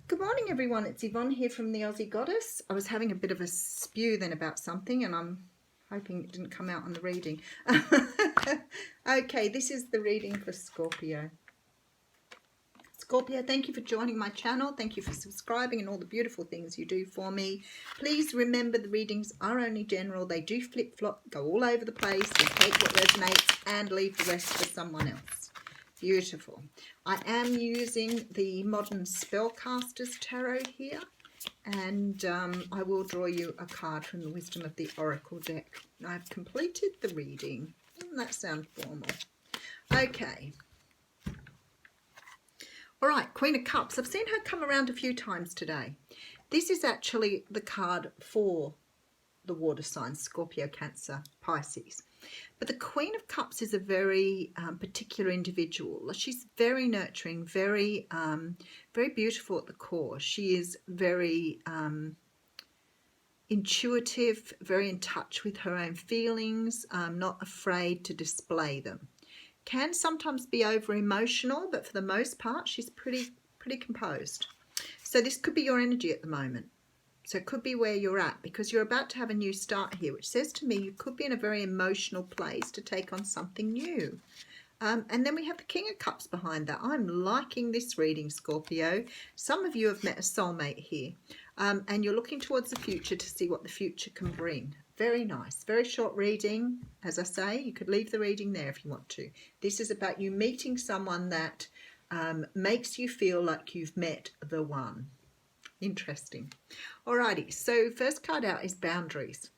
Good morning, everyone. It's Yvonne here from the Aussie Goddess. I was having a bit of a spew then about something, and I'm hoping it didn't come out on the reading. Okay, this is the reading for Scorpio. Scorpio, thank you for joining my channel. Thank you for subscribing and all the beautiful things you do for me. Please remember the readings are only general. They do flip-flop, go all over the place. You take what resonates and leave the rest for someone else. Beautiful. I am using the Modern Spellcasters Tarot here, and I will draw you a card from the Wisdom of the Oracle deck. I've completed the reading. Doesn't that sound formal? Okay. All right, Queen of Cups. I've seen her come around a few times today. This is actually the card for the water signs, Scorpio, Cancer, Pisces. But the Queen of Cups is a very particular individual. She's very nurturing, very beautiful at the core. She is very intuitive, very in touch with her own feelings, not afraid to display them. Can sometimes be over emotional, but for the most part, she's pretty composed. So this could be your energy at the moment. So it could be where you're at, because you're about to have a new start here, which says to me you could be in a very emotional place to take on something new. And then we have the King of Cups behind that. I'm liking this reading, Scorpio. Some of you have met a soulmate here, and you're looking towards the future to see what the future can bring. Very nice. Very short reading. As I say, you could leave the reading there if you want to. This is about you meeting someone that makes you feel like you've met the one. Interesting. Alrighty, so first card out is boundaries.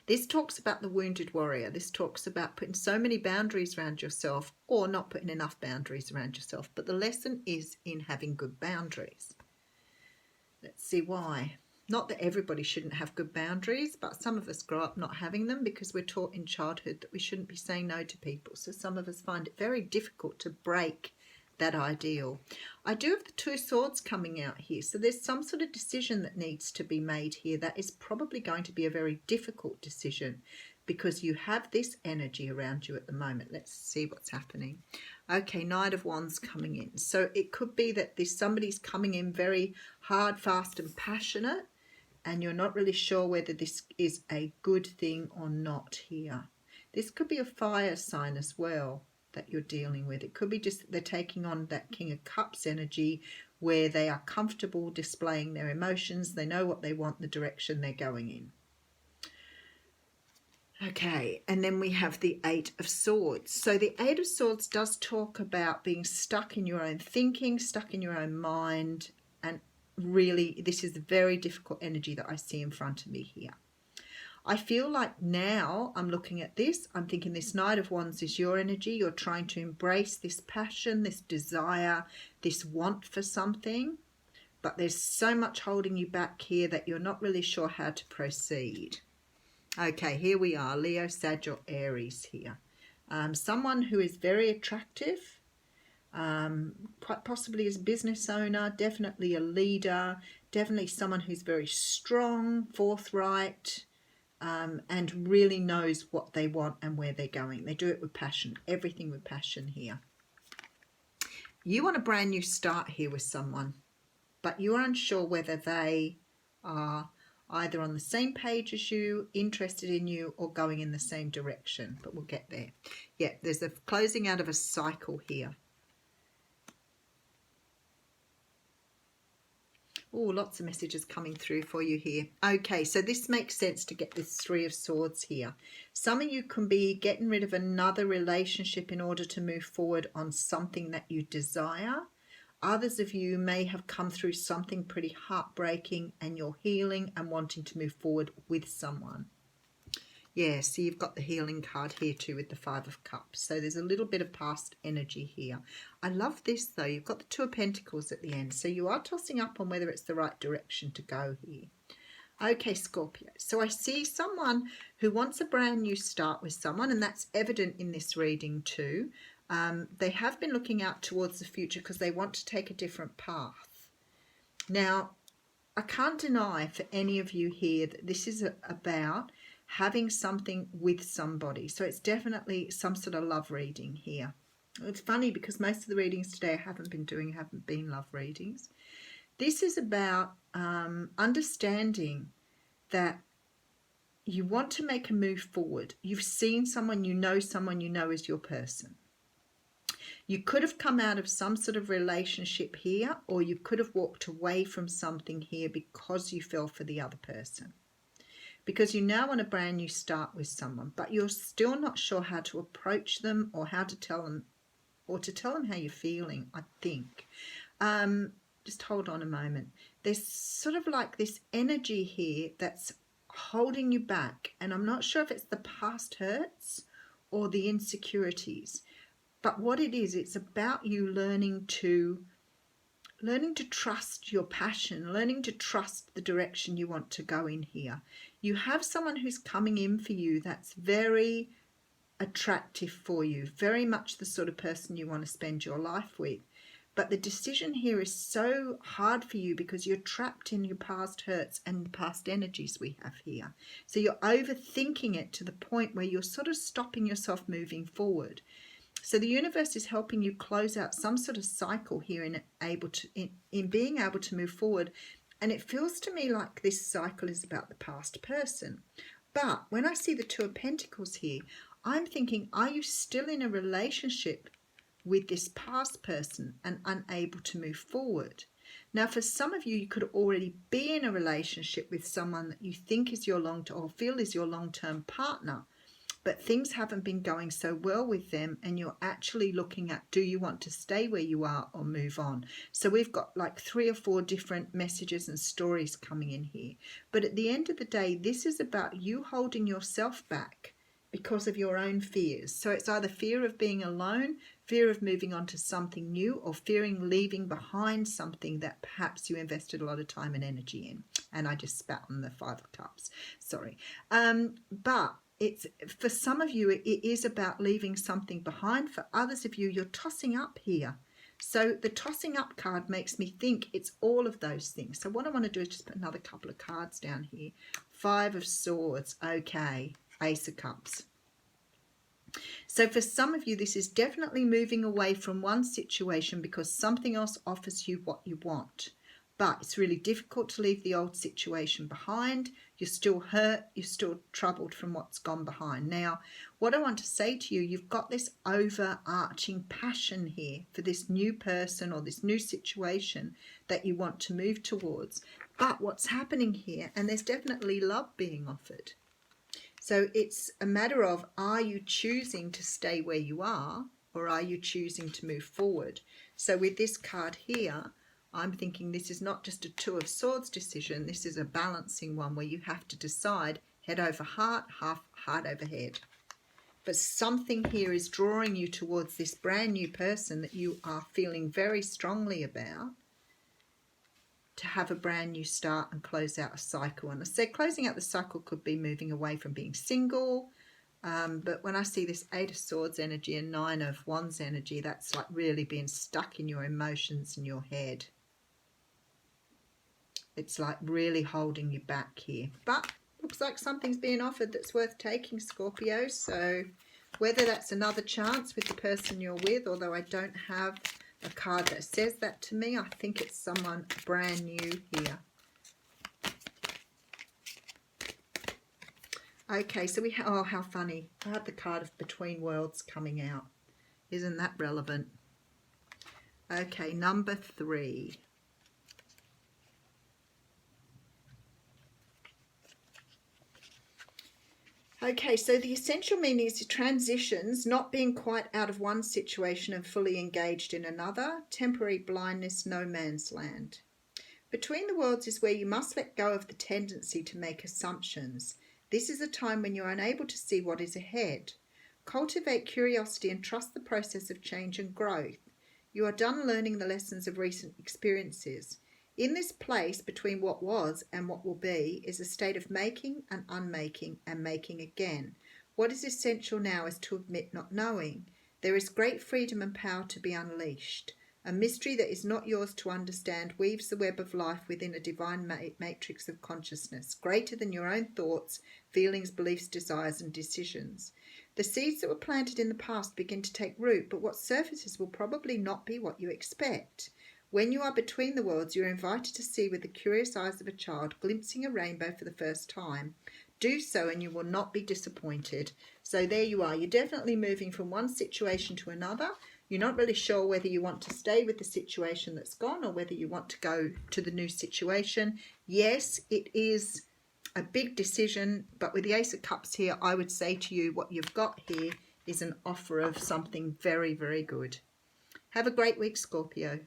This talks about the wounded warrior. This talks about putting so many boundaries around yourself, or not putting enough boundaries around yourself. But the lesson is in having good boundaries. Let's see why. Not that everybody shouldn't have good boundaries, but some of us grow up not having them because we're taught in childhood that we shouldn't be saying no to people. So some of us find it very difficult to break that ideal. I do have the Two Swords coming out here, so there's some sort of decision that needs to be made here. That is probably going to be a very difficult decision because you have this energy around you at the moment. Let's see what's happening. Okay, Knight of Wands coming in. So it could be that somebody's coming in very hard, fast and passionate, and you're not really sure whether this is a good thing or not here. This could be a fire sign as well that you're dealing with. It could be just that they're taking on that King of Cups energy where they are comfortable displaying their emotions. They know what they want, the direction they're going in. Okay, and then we have the Eight of Swords. So the Eight of Swords does talk about being stuck in your own thinking, stuck in your own mind, and really this is a very difficult energy that I see in front of me here. I feel like now I'm looking at this, I'm thinking this Knight of Wands is your energy. You're trying to embrace this passion, this desire, this want for something, but there's so much holding you back here that you're not really sure how to proceed. Okay, here we are, Leo, Sag, or Aries here. Someone who is very attractive, quite possibly as a business owner, definitely a leader, definitely someone who's very strong, forthright, and really knows what they want and where they're going. They do it with passion, everything with passion here. You want a brand new start here with someone, but you're unsure whether they are either on the same page as you, interested in you, or going in the same direction, but we'll get there. Yeah, there's a closing out of a cycle here. Oh, lots of messages coming through for you here. Okay, so this makes sense to get this Three of Swords here. Some of you can be getting rid of another relationship in order to move forward on something that you desire. Others of you may have come through something pretty heartbreaking and you're healing and wanting to move forward with someone. Yeah, so you've got the healing card here too with the Five of Cups. So there's a little bit of past energy here. I love this though. You've got the Two of Pentacles at the end. So you are tossing up on whether it's the right direction to go here. Okay, Scorpio. So I see someone who wants a brand new start with someone, and that's evident in this reading too. They have been looking out towards the future because they want to take a different path. Now, I can't deny for any of you here that this is about having something with somebody. So it's definitely some sort of love reading here. It's funny because most of the readings today I haven't been love readings. This is about understanding that you want to make a move forward. You've seen someone you know is your person. You could have come out of some sort of relationship here, or you could have walked away from something here because you fell for the other person. Because you now want a brand new start with someone, but you're still not sure how to approach them or how to tell them, or to tell them how you're feeling, I think. Just hold on a moment. There's sort of like this energy here that's holding you back, and I'm not sure if it's the past hurts or the insecurities, but what it is, it's about you learning to trust your passion, learning to trust the direction you want to go in here. You have someone who's coming in for you that's very attractive for you, very much the sort of person you want to spend your life with. But the decision here is so hard for you because you're trapped in your past hurts and the past energies we have here. So you're overthinking it to the point where you're sort of stopping yourself moving forward. So the universe is helping you close out some sort of cycle here in being able to move forward. And it feels to me like this cycle is about the past person. But when I see the Two of Pentacles here, I'm thinking, are you still in a relationship with this past person and unable to move forward? Now, for some of you, you could already be in a relationship with someone that you think is your or feel is your long-term partner, but things haven't been going so well with them, and you're actually looking at, do you want to stay where you are or move on? So we've got like 3 or 4 different messages and stories coming in here. But at the end of the day, this is about you holding yourself back because of your own fears. So it's either fear of being alone, fear of moving on to something new, or fearing leaving behind something that perhaps you invested a lot of time and energy in. And I just spat on the 5 of Cups. Sorry. But it's, for some of you, it is about leaving something behind. For others of you, you're tossing up here. So the tossing up card makes me think it's all of those things. So what I want to do is just put another couple of cards down here. 5 of Swords. Okay. Ace of Cups. So for some of you, this is definitely moving away from one situation because something else offers you what you want. But it's really difficult to leave the old situation behind. You're still hurt. You're still troubled from what's gone behind. Now, what I want to say to you, you've got this overarching passion here for this new person or this new situation that you want to move towards. But what's happening here, and there's definitely love being offered. So it's a matter of, are you choosing to stay where you are, or are you choosing to move forward? So with this card here, I'm thinking this is not just a 2 of Swords decision. This is a balancing one where you have to decide head over heart, heart over head. But something here is drawing you towards this brand new person that you are feeling very strongly about, to have a brand new start and close out a cycle. And I said closing out the cycle could be moving away from being single. But when I see this 8 of Swords energy and 9 of Wands energy, that's like really being stuck in your emotions and your head. It's like really holding you back here. But looks like something's being offered that's worth taking, Scorpio. So whether that's another chance with the person you're with, although I don't have a card that says that to me, I think it's someone brand new here. Okay, so we have, oh, how funny. I had the card of Between Worlds coming out. Isn't that relevant? Okay, number 3. Okay, so the essential meaning is transitions, not being quite out of one situation and fully engaged in another, temporary blindness, no man's land. Between the worlds is where you must let go of the tendency to make assumptions. This is a time when you're unable to see what is ahead. Cultivate curiosity and trust the process of change and growth. You are done learning the lessons of recent experiences. In this place between what was and what will be is a state of making and unmaking and making again. What is essential now is to admit not knowing. There is great freedom and power to be unleashed. A mystery that is not yours to understand weaves the web of life within a divine matrix of consciousness, greater than your own thoughts, feelings, beliefs, desires, and decisions. The seeds that were planted in the past begin to take root, but what surfaces will probably not be what you expect. When you are between the worlds, you're invited to see with the curious eyes of a child, glimpsing a rainbow for the first time. Do so and you will not be disappointed. So there you are. You're definitely moving from one situation to another. You're not really sure whether you want to stay with the situation that's gone or whether you want to go to the new situation. Yes, it is a big decision, but with the Ace of Cups here, I would say to you what you've got here is an offer of something very, very good. Have a great week, Scorpio.